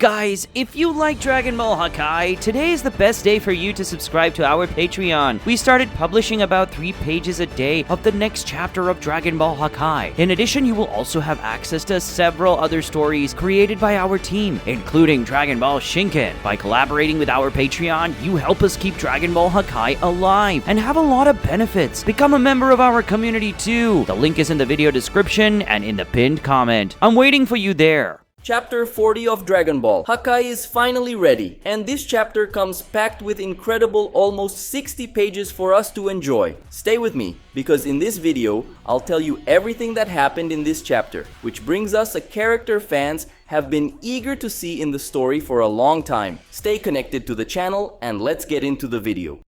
Guys, if you like Dragon Ball Hakai, today is the best day for you to subscribe to our Patreon. We started publishing about 3 pages a day of the next chapter of Dragon Ball Hakai. In addition, you will also have access to several other stories created by our team, including Dragon Ball Shinken. By collaborating with our Patreon, you help us keep Dragon Ball Hakai alive and have a lot of benefits. Become a member of our community too. The link is in the video description and in the pinned comment. I'm waiting for you there. Chapter 40 of Dragon Ball. Hakai is finally ready, and this chapter comes packed with incredible almost 60 pages for us to enjoy. Stay with me, because in this video, I'll tell you everything that happened in this chapter, which brings us a character fans have been eager to see in the story for a long time. Stay connected to the channel, and let's get into the video.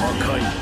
Hakai.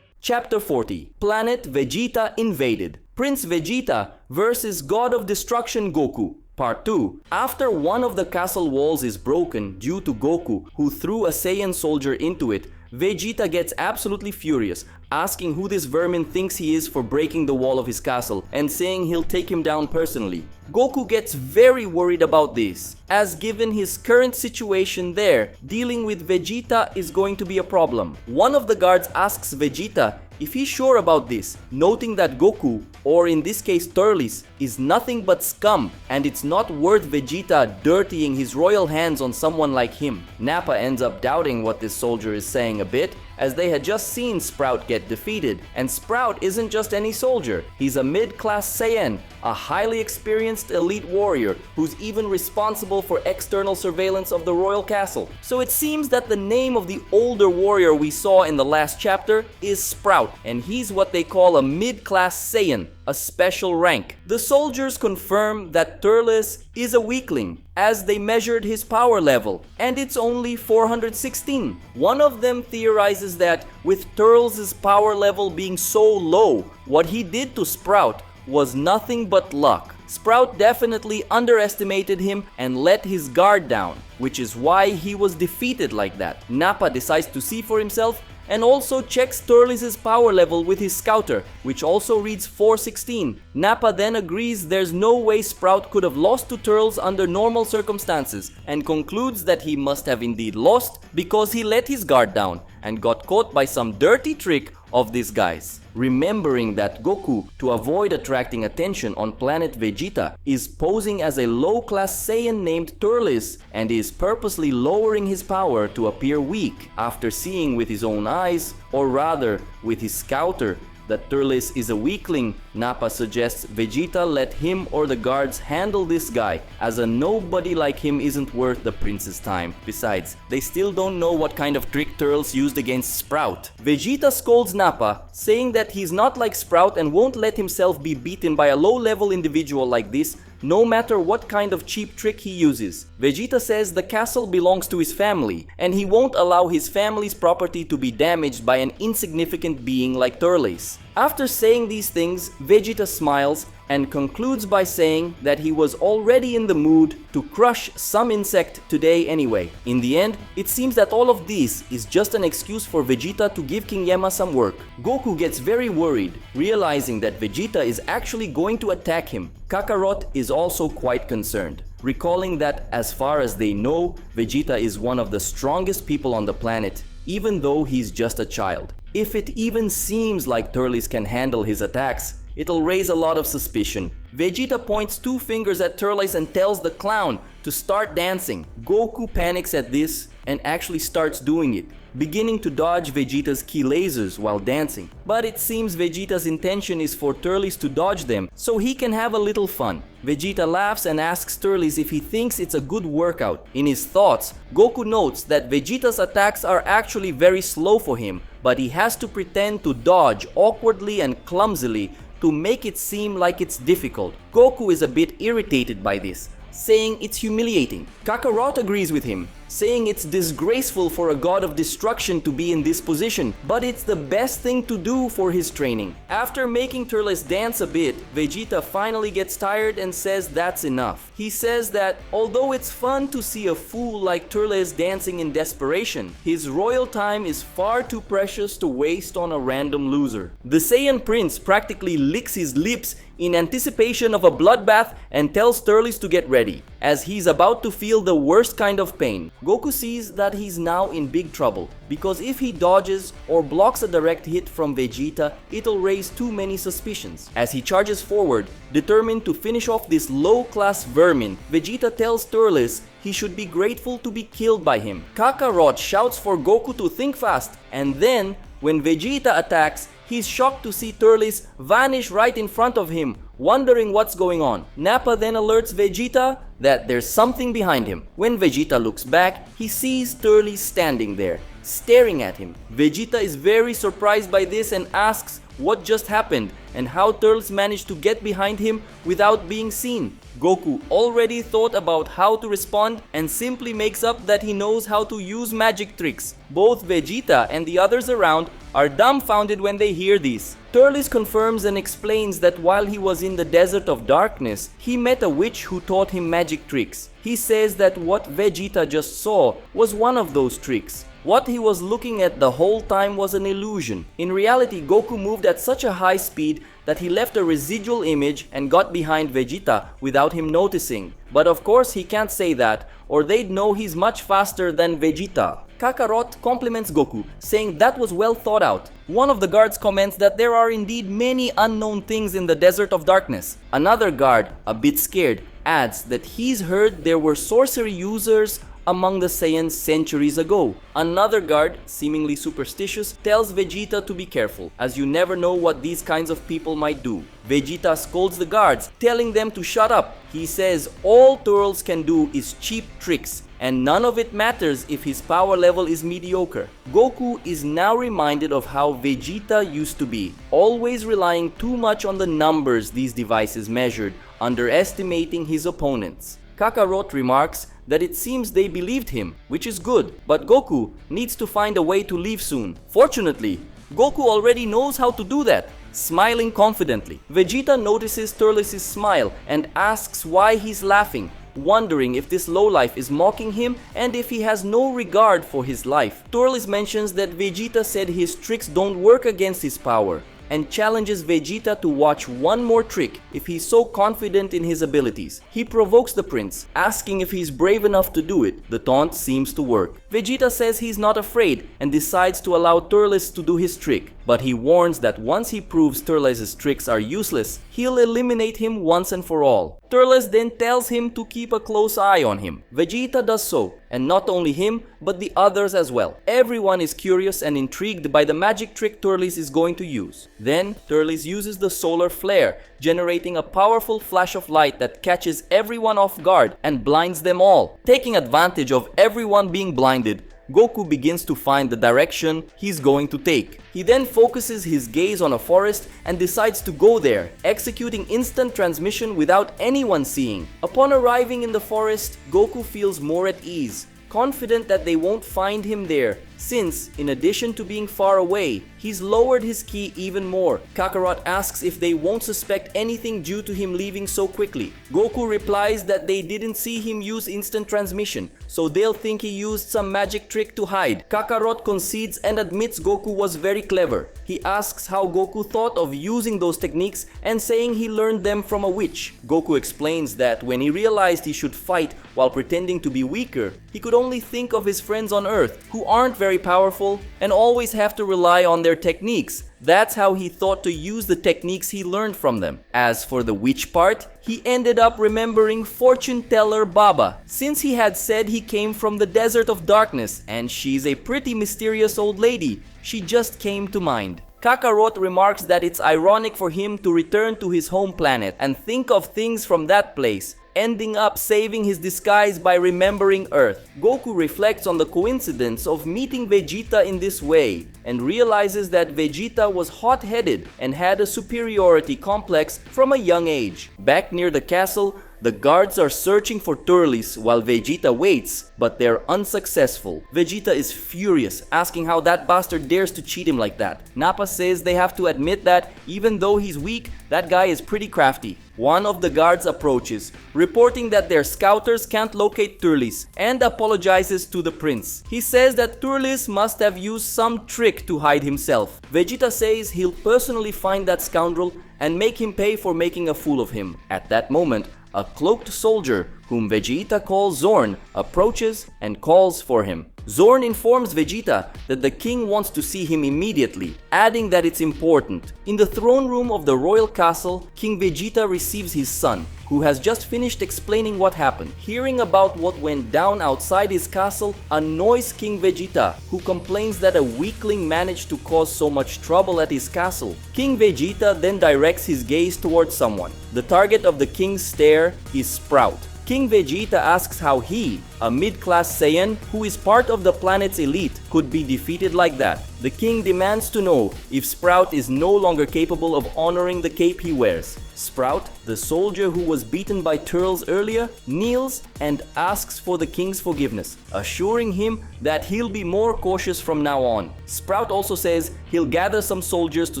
Chapter 40. Planet Vegeta Invaded. Prince Vegeta versus God of Destruction Goku. Part 2. After one of the castle walls is broken due to Goku, who threw a Saiyan soldier into it, Vegeta gets absolutely furious, asking who this vermin thinks he is for breaking the wall of his castle and saying he'll take him down personally. Goku gets very worried about this, as given his current situation there, dealing with Vegeta is going to be a problem. One of the guards asks Vegeta if he's sure about this, noting that Goku, or in this case Turles, is nothing but scum and it's not worth Vegeta dirtying his royal hands on someone like him. Nappa ends up doubting what this soldier is saying a bit, as they had just seen Sprout get defeated, and Sprout isn't just any soldier, he's a mid-class Saiyan, a highly experienced elite warrior who's even responsible for external surveillance of the royal castle. So it seems that the name of the older warrior we saw in the last chapter is Sprout, and he's what they call a mid-class Saiyan, a special rank. The soldiers confirm that Turles is a weakling, as they measured his power level, and it's only 416. One of them theorizes that with Turles' power level being so low, what he did to Sprout was nothing but luck. Sprout definitely underestimated him and let his guard down, which is why he was defeated like that. Nappa decides to see for himself and also checks Turles' power level with his scouter, which also reads 416. Nappa then agrees there's no way Sprout could have lost to Turles under normal circumstances, and concludes that he must have indeed lost because he let his guard down and got caught by some dirty trick of these guys. Remembering that Goku, to avoid attracting attention on planet Vegeta, is posing as a low-class Saiyan named Turles and is purposely lowering his power to appear weak. After seeing with his own eyes, or rather with his scouter, that Turles is a weakling, Nappa suggests Vegeta let him or the guards handle this guy, as a nobody like him isn't worth the prince's time. Besides, they still don't know what kind of trick Turles used against Sprout. Vegeta scolds Nappa, saying that he's not like Sprout and won't let himself be beaten by a low-level individual like this, no matter what kind of cheap trick he uses. Vegeta says the castle belongs to his family, and he won't allow his family's property to be damaged by an insignificant being like Turles. After saying these things, Vegeta smiles and concludes by saying that he was already in the mood to crush some insect today anyway. In the end, it seems that all of this is just an excuse for Vegeta to give King Yama some work. Goku gets very worried, realizing that Vegeta is actually going to attack him. Kakarot is also quite concerned, recalling that as far as they know, Vegeta is one of the strongest people on the planet, even though he's just a child. If it even seems like Turles can handle his attacks, it'll raise a lot of suspicion. Vegeta points 2 fingers at Turles and tells the clown to start dancing. Goku panics at this and actually starts doing it, beginning to dodge Vegeta's ki lasers while dancing. But it seems Vegeta's intention is for Turles to dodge them, so he can have a little fun. Vegeta laughs and asks Turles if he thinks it's a good workout. In his thoughts, Goku notes that Vegeta's attacks are actually very slow for him, but he has to pretend to dodge awkwardly and clumsily to make it seem like it's difficult. Goku is a bit irritated by this, saying it's humiliating. Kakarot agrees with him, saying it's disgraceful for a god of destruction to be in this position, but it's the best thing to do for his training. After making Turles dance a bit, Vegeta finally gets tired and says that's enough. He says that although it's fun to see a fool like Turles dancing in desperation, his royal time is far too precious to waste on a random loser. The Saiyan Prince practically licks his lips in anticipation of a bloodbath and tells Turles to get ready, as he's about to feel the worst kind of pain. Goku sees that he's now in big trouble, because if he dodges or blocks a direct hit from Vegeta, it'll raise too many suspicions. As he charges forward, determined to finish off this low-class vermin, Vegeta tells Turles he should be grateful to be killed by him. Kakarot shouts for Goku to think fast, and then, when Vegeta attacks, he's shocked to see Turles vanish right in front of him, wondering what's going on. Nappa then alerts Vegeta that there's something behind him. When Vegeta looks back, he sees Turles standing there, staring at him. Vegeta is very surprised by this and asks what just happened and how Turles managed to get behind him without being seen. Goku already thought about how to respond and simply makes up that he knows how to use magic tricks. Both Vegeta and the others around are dumbfounded when they hear this. Turles confirms and explains that while he was in the Desert of Darkness, he met a witch who taught him magic tricks. He says that what Vegeta just saw was one of those tricks. What he was looking at the whole time was an illusion. In reality, Goku moved at such a high speed that he left a residual image and got behind Vegeta without him noticing. But of course he can't say that, or they'd know he's much faster than Vegeta. Kakarot compliments Goku, saying that was well thought out. One of the guards comments that there are indeed many unknown things in the Desert of Darkness. Another guard, a bit scared, adds that he's heard there were sorcery users among the Saiyans centuries ago. Another guard, seemingly superstitious, tells Vegeta to be careful, as you never know what these kinds of people might do. Vegeta scolds the guards, telling them to shut up. He says all Turles can do is cheap tricks, and none of it matters if his power level is mediocre. Goku is now reminded of how Vegeta used to be, always relying too much on the numbers these devices measured, underestimating his opponents. Kakarot remarks that it seems they believed him, which is good, but Goku needs to find a way to leave soon. Fortunately, Goku already knows how to do that, smiling confidently. Vegeta notices Turles' smile and asks why he's laughing, wondering if this lowlife is mocking him and if he has no regard for his life. Turles mentions that Vegeta said his tricks don't work against his power, and challenges Vegeta to watch one more trick if he's so confident in his abilities. He provokes the prince, asking if he's brave enough to do it. The taunt seems to work. Vegeta says he's not afraid and decides to allow Turles to do his trick, but he warns that once he proves Turles' tricks are useless, he'll eliminate him once and for all. Turles then tells him to keep a close eye on him. Vegeta does so, and not only him, but the others as well. Everyone is curious and intrigued by the magic trick Turles is going to use. Then, Turles uses the solar flare, generating a powerful flash of light that catches everyone off guard and blinds them all. Taking advantage of everyone being blinded, Goku begins to find the direction he's going to take. He then focuses his gaze on a forest and decides to go there, executing instant transmission without anyone seeing. Upon arriving in the forest, Goku feels more at ease, confident that they won't find him there, since, in addition to being far away, he's lowered his ki even more. Kakarot asks if they won't suspect anything due to him leaving so quickly. Goku replies that they didn't see him use instant transmission, so they'll think he used some magic trick to hide. Kakarot concedes and admits Goku was very clever. He asks how Goku thought of using those techniques and saying he learned them from a witch. Goku explains that when he realized he should fight while pretending to be weaker, he could only think of his friends on Earth, who aren't very powerful and always have to rely on their techniques. That's how he thought to use the techniques he learned from them. As for the witch part, he ended up remembering fortune teller Baba, since he had said he came from the Desert of Darkness and she's a pretty mysterious old lady. She just came to mind. Kakarot remarks that it's ironic for him to return to his home planet and think of things from that place, ending up saving his disguise by remembering Earth. Goku reflects on the coincidence of meeting Vegeta in this way and realizes that Vegeta was hot-headed and had a superiority complex from a young age. Back near the castle, The guards are searching for Turles while Vegeta waits, but they're unsuccessful. Vegeta is furious, asking how that bastard dares to cheat him like that. Nappa says they have to admit that, even though he's weak, that guy is pretty crafty. One of the guards approaches, reporting that their scouters can't locate Turles, and apologizes to the prince. He says that Turles must have used some trick to hide himself. Vegeta says he'll personally find that scoundrel and make him pay for making a fool of him. At that moment, a cloaked soldier, whom Vegeta calls Zorn, approaches and calls for him. Zorn informs Vegeta that the king wants to see him immediately, adding that it's important. In the throne room of the royal castle, King Vegeta receives his son, who has just finished explaining what happened. Hearing about what went down outside his castle annoys King Vegeta, who complains that a weakling managed to cause so much trouble at his castle. King Vegeta then directs his gaze towards someone. The target of the king's stare is Sprout. King Vegeta asks how he, a mid-class Saiyan who is part of the planet's elite, could be defeated like that. The king demands to know if Sprout is no longer capable of honoring the cape he wears. Sprout, the soldier who was beaten by Turles earlier, kneels and asks for the king's forgiveness, assuring him that he'll be more cautious from now on. Sprout also says he'll gather some soldiers to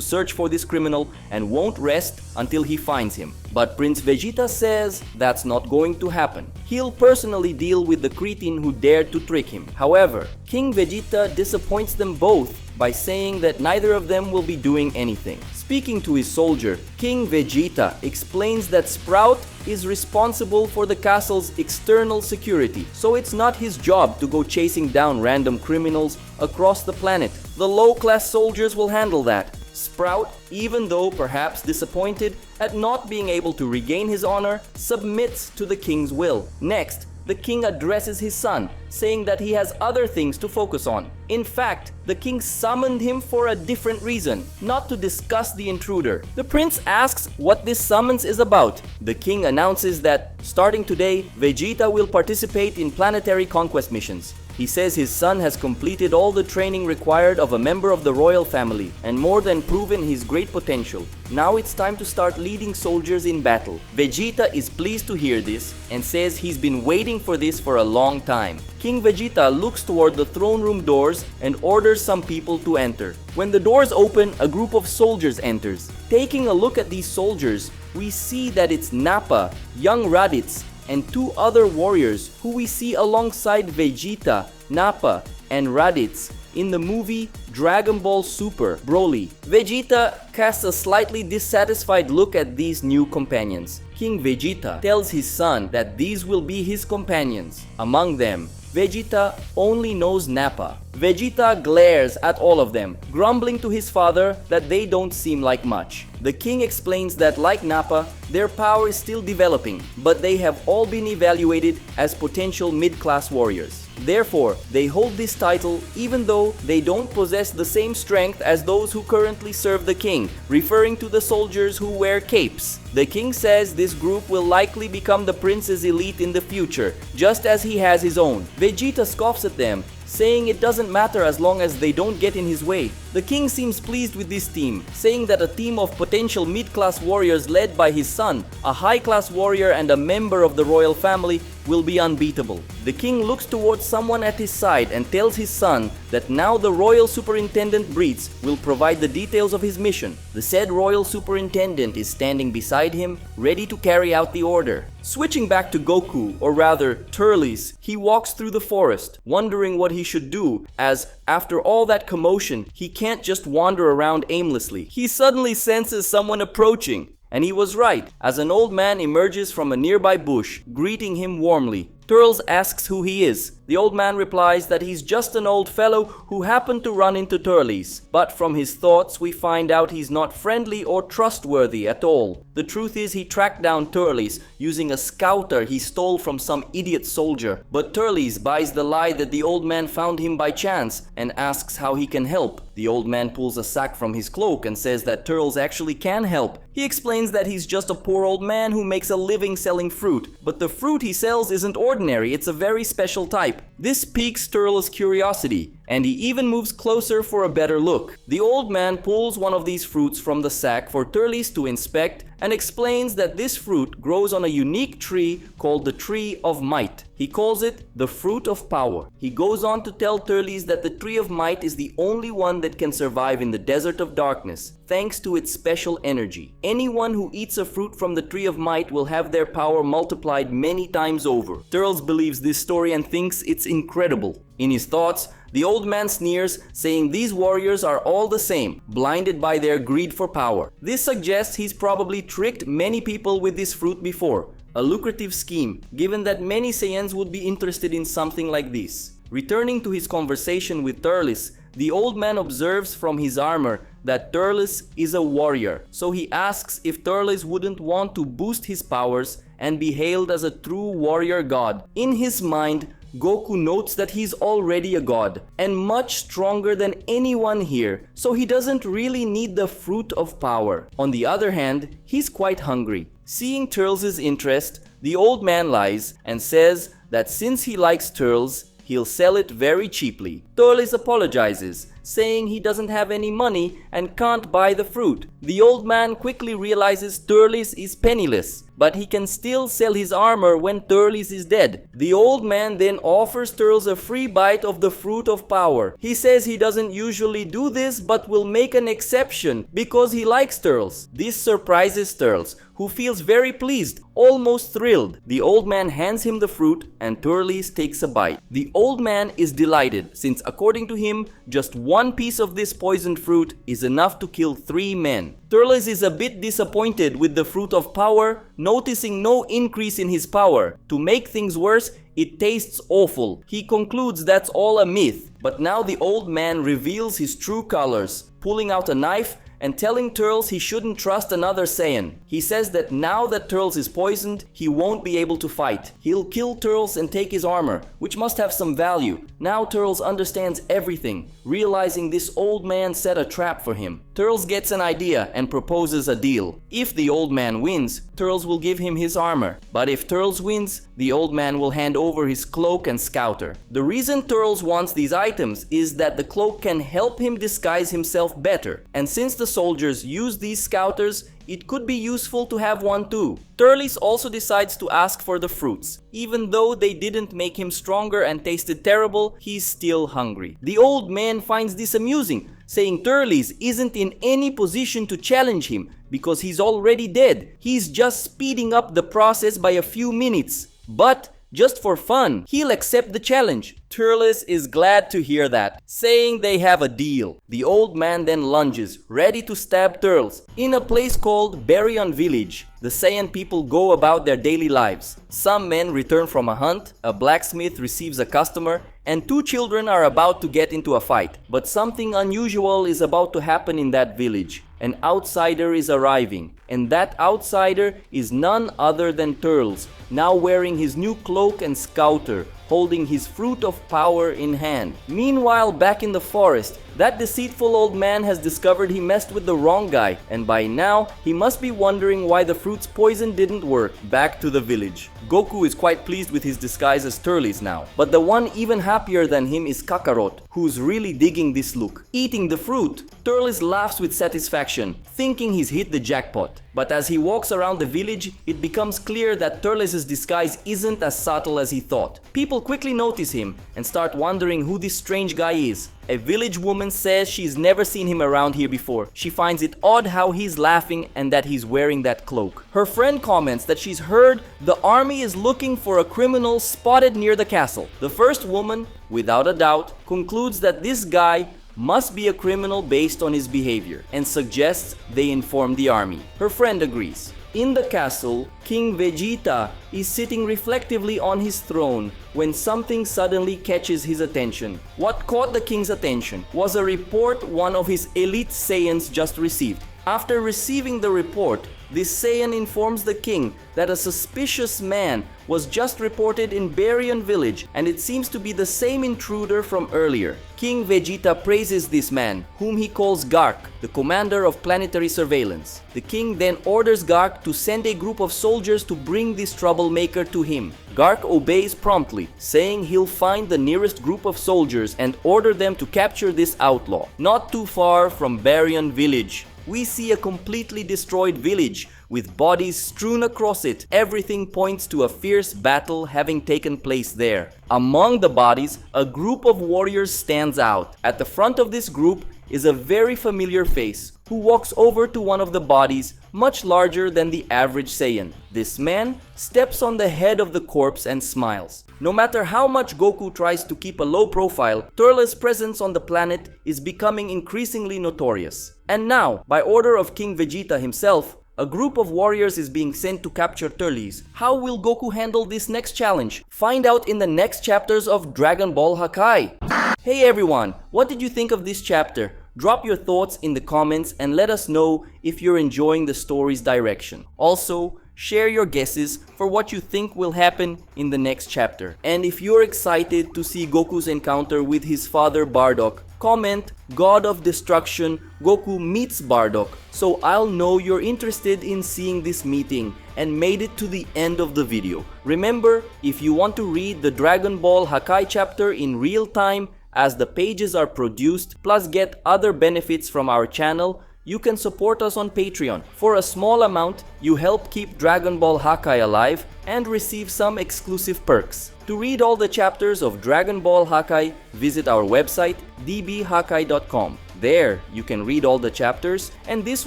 search for this criminal and won't rest until he finds him. But Prince Vegeta says that's not going to happen. He'll personally deal with the cretin who dared to trick him. However, King Vegeta disappoints them both by saying that neither of them will be doing anything. Speaking to his soldier, King Vegeta explains that Sprout is responsible for the castle's external security, so it's not his job to go chasing down random criminals across the planet. The low-class soldiers will handle that. Sprout, even though perhaps disappointed at not being able to regain his honor, submits to the king's will. Next, the king addresses his son, saying that he has other things to focus on. In fact, the king summoned him for a different reason, not to discuss the intruder. The prince asks what this summons is about. The king announces that, starting today, Vegeta will participate in planetary conquest missions. He says his son has completed all the training required of a member of the royal family and more than proven his great potential. Now it's time to start leading soldiers in battle. Vegeta is pleased to hear this and says he's been waiting for this for a long time. King Vegeta looks toward the throne room doors and orders some people to enter. When the doors open, a group of soldiers enters. Taking a look at these soldiers, we see that it's Nappa, young Raditz, and two other warriors who we see alongside Vegeta, Nappa, and Raditz in the movie Dragon Ball Super Broly. Vegeta casts a slightly dissatisfied look at these new companions. King Vegeta tells his son that these will be his companions. Among them, Vegeta only knows Nappa. Vegeta glares at all of them, grumbling to his father that they don't seem like much. The king explains that, like Nappa, their power is still developing, but they have all been evaluated as potential mid-class warriors. Therefore, they hold this title even though they don't possess the same strength as those who currently serve the king, referring to the soldiers who wear capes. The king says this group will likely become the prince's elite in the future, just as he has his own. Vegeta scoffs at them, saying it doesn't matter as long as they don't get in his way. The king seems pleased with this team, saying that a team of potential mid-class warriors led by his son, a high-class warrior and a member of the royal family, will be unbeatable. The king looks towards someone at his side and tells his son that now the royal superintendent Breeds will provide the details of his mission. The said royal superintendent is standing beside him, ready to carry out the order. Switching back to Goku, or rather Turles, he walks through the forest, wondering what he should do, as after all that commotion, he can't just wander around aimlessly. He suddenly senses someone approaching. And he was right, as an old man emerges from a nearby bush, greeting him warmly. Turles asks who he is. The old man replies that he's just an old fellow who happened to run into Turles, but from his thoughts we find out he's not friendly or trustworthy at all. The truth is he tracked down Turles using a scouter he stole from some idiot soldier, but Turles buys the lie that the old man found him by chance and asks how he can help. The old man pulls a sack from his cloak and says that Turles actually can help. He explains that he's just a poor old man who makes a living selling fruit, but the fruit he sells isn't ordinary, it's a very special type. This piques Turles' curiosity, and he even moves closer for a better look. The old man pulls one of these fruits from the sack for Turles to inspect and explains that this fruit grows on a unique tree called the Tree of Might. He calls it the Fruit of Power. He goes on to tell Turles that the Tree of Might is the only one that can survive in the Desert of Darkness, thanks to its special energy. Anyone who eats a fruit from the Tree of Might will have their power multiplied many times over. Turles believes this story and thinks it's incredible. In his thoughts, the old man sneers, saying these warriors are all the same, blinded by their greed for power. This suggests he's probably tricked many people with this fruit before. A lucrative scheme, given that many Saiyans would be interested in something like this. Returning to his conversation with Turles, the old man observes from his armor that Turles is a warrior, so he asks if Turles wouldn't want to boost his powers and be hailed as a true warrior god. In his mind, Goku notes that he's already a god, and much stronger than anyone here, so he doesn't really need the Fruit of Power. On the other hand, he's quite hungry. Seeing Turles' interest, the old man lies and says that since he likes Turles, he'll sell it very cheaply. Turles apologizes, saying he doesn't have any money and can't buy the fruit. The old man quickly realizes Turles is penniless, but he can still sell his armor when Turles is dead. The old man then offers Turles a free bite of the Fruit of Power. He says he doesn't usually do this but will make an exception because he likes Turles. This surprises Turles, who feels very pleased, almost thrilled. The old man hands him the fruit and Turles takes a bite. The old man is delighted since according to him, just one piece of this poisoned fruit is enough to kill 3 men. Turles is a bit disappointed with the Fruit of Power, noticing no increase in his power. To make things worse, it tastes awful. He concludes that's all a myth. But now the old man reveals his true colors, pulling out a knife and telling Turles he shouldn't trust another Saiyan. He says that now that Turles is poisoned, he won't be able to fight. He'll kill Turles and take his armor, which must have some value. Now Turles understands everything, realizing this old man set a trap for him. Turles gets an idea and proposes a deal. If the old man wins, Turles will give him his armor. But if Turles wins, the old man will hand over his cloak and scouter. The reason Turles wants these items is that the cloak can help him disguise himself better. And since the soldiers use these scouters, it could be useful to have one too. Turles also decides to ask for the fruits. Even though they didn't make him stronger and tasted terrible, he's still hungry. The old man finds this amusing, saying Turles isn't in any position to challenge him because he's already dead. He's just speeding up the process by a few minutes. But just for fun, he'll accept the challenge. Turles is glad to hear that, saying they have a deal. The old man then lunges, ready to stab Turles. In a place called Baran Village, the Saiyan people go about their daily lives. Some men return from a hunt, a blacksmith receives a customer, and 2 children are about to get into a fight. But something unusual is about to happen in that village. An outsider is arriving, and that outsider is none other than Turles, now wearing his new cloak and scouter, holding his Fruit of Power in hand. Meanwhile, back in the forest, that deceitful old man has discovered he messed with the wrong guy, and by now, he must be wondering why the fruit's poison didn't work. Back to the village. Goku is quite pleased with his disguise as Turles now, but the one even happier than him is Kakarot, who's really digging this look. Eating the fruit, Turles laughs with satisfaction, thinking he's hit the jackpot. But as he walks around the village, it becomes clear that Turles' disguise isn't as subtle as he thought. People quickly notice him and start wondering who this strange guy is. A village woman says she's never seen him around here before. She finds it odd how he's laughing and that he's wearing that cloak. Her friend comments that she's heard the army is looking for a criminal spotted near the castle. The first woman, without a doubt, concludes that this guy must be a criminal based on his behavior and suggests they inform the army. Her friend agrees. In the castle, King Vegeta is sitting reflectively on his throne when something suddenly catches his attention. What caught the king's attention was a report one of his elite Saiyans just received. After receiving the report, this Saiyan informs the king that a suspicious man was just reported in Baran Village, and it seems to be the same intruder from earlier. King Vegeta praises this man, whom he calls Gark, the commander of planetary surveillance. The king then orders Gark to send a group of soldiers to bring this troublemaker to him. Gark obeys promptly, saying he'll find the nearest group of soldiers and order them to capture this outlaw. Not too far from Baran Village, we see a completely destroyed village with bodies strewn across it. Everything points to a fierce battle having taken place there. Among the bodies, a group of warriors stands out. At the front of this group is a very familiar face who walks over to one of the bodies, much larger than the average Saiyan. This man steps on the head of the corpse and smiles. No matter how much Goku tries to keep a low profile, Turles' presence on the planet is becoming increasingly notorious. And now, by order of King Vegeta himself, a group of warriors is being sent to capture Turles. How will Goku handle this next challenge? Find out in the next chapters of Dragon Ball Hakai. Hey everyone, what did you think of this chapter? Drop your thoughts in the comments and let us know if you're enjoying the story's direction. Also, share your guesses for what you think will happen in the next chapter. And if you're excited to see Goku's encounter with his father Bardock, comment God of Destruction Goku meets Bardock so I'll know you're interested in seeing this meeting and made it to the end of the video. Remember, if you want to read the Dragon Ball Hakai chapter in real time as the pages are produced, plus get other benefits from our channel, you can support us on Patreon. For a small amount, you help keep Dragon Ball Hakai alive and receive some exclusive perks. To read all the chapters of Dragon Ball Hakai, visit our website dbhakai.com. There, you can read all the chapters, and this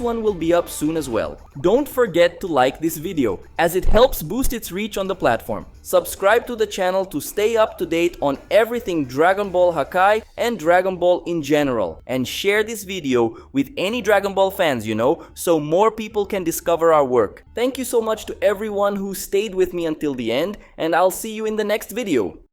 one will be up soon as well. Don't forget to like this video, as it helps boost its reach on the platform. Subscribe to the channel to stay up to date on everything Dragon Ball Hakai and Dragon Ball in general. And share this video with any Dragon Ball fans you know, so more people can discover our work. Thank you so much to everyone who stayed with me until the end, and I'll see you in the next video.